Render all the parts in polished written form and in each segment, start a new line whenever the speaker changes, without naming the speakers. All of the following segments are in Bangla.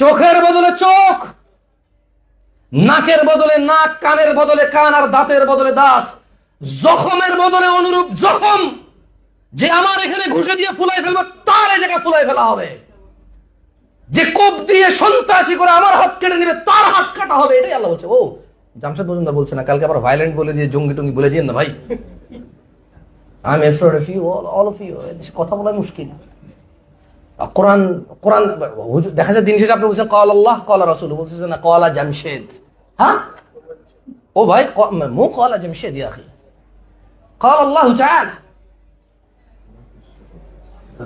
চোখের বদলে চোখ, নাকের বদলে নাক, কানের বদলে কান, আর দাঁতের বদলে দাঁত, জখমের বদলে অনুরূপ জখম। যে আমার এখানে ঘুষে দিয়ে ফুলাই ফেলবে তার এই জায়গা ফুলাই ফেলা হবে। যে কোপ দিয়ে সন্ত্রাসী করে আমার হাত কেটে নেবে তার হাত কাটা হবে। এটাই আল্লাহ বলছে। ও জামশেদ মজুমদার বলছে না কালকে আবার ভায়োলেন্ট বলে দিয়ে জঙ্গি টঙ্গি বলে দিয়ে না ভাই। I am afraid of you, all of you. কথা বলা মুশকিল। কোরআন কোরআন দেখা যায় দিন শেষে আপনি বলছেন কল আল্লাহ কলা রাসূল, বলছেন না কলা জামশেদ। হ্যাঁ ও ভাই মু কলা জামশেদ ইয়া আখি, قال الله تعالى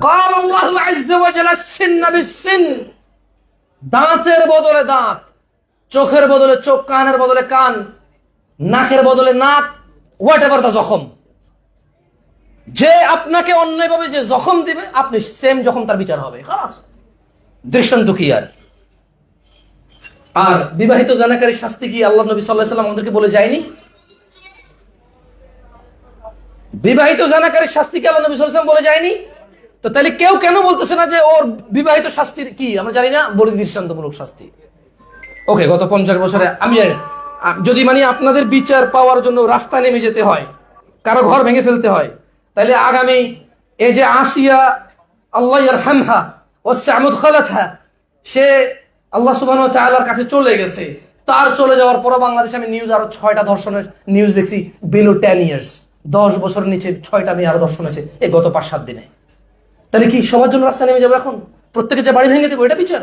قال الله عز وجل السن بالسن। দাঁতের বদলে দাঁত, চোখের বদলে চোখ, কানের বদলে কান, নাকের বদলে নাক, হোয়াট এভার দ্য জখম। যে আপনাকে অন্যায়ভাবে যে জখম দিবে আপনি সেম জখম তার বিচার হবে। খালাস, দৃষ্টান্ত কি আর। আর বিবাহিত জানাকারী শাস্তি কি আল্লাহ নবী সাল্লাল্লাহু আলাইহি ওয়াসাল্লাম আমাদেরকে বলে যায়নি? বিবাহিত জানাকারী শাস্তি কি আল্লাহ নবী সাল্লাল্লাহু আলাইহি ওয়াসাল্লাম বলে যায়নি? তো তাহলে কেউ কেন বলতেছে না যে ওর বিবাহিত শাস্তির কি আমরা জানি না, বলে দৃষ্টান্তমূলক শাস্তি। ওকে, গত 50 বছরে আমি জানি যদি মানে আপনাদের বিচার পাওয়ার জন্য রাস্তা নেমে যেতে হয়, কারো ঘর ভেঙে ফেলতে হয়, তাহলে আগামী এই যে আসিয়া আল্লাহ ইয়ারহামহা ওয়াসআ মুদখালাতহা, সে আল্লাহ সুবহানাহু ওয়া তাআলার কাছে চলে গেছে। তার চলে যাওয়ার পর বাংলাদেশে আমি নিউজ আরো 6টা ধর্ষণের নিউজ দেখছি। বিলো 10 ইয়ার্স, 10 বছরের নিচে 6টা মেয়ে আরো ধর্ষণ হয়েছে এই গত 5-7 দিনে। তাহলে কি সবার জন্য রাস্তা নেমে যাবে এখন? প্রত্যেকে যে বাড়ি ভেঙে দেবো এটা বিচার?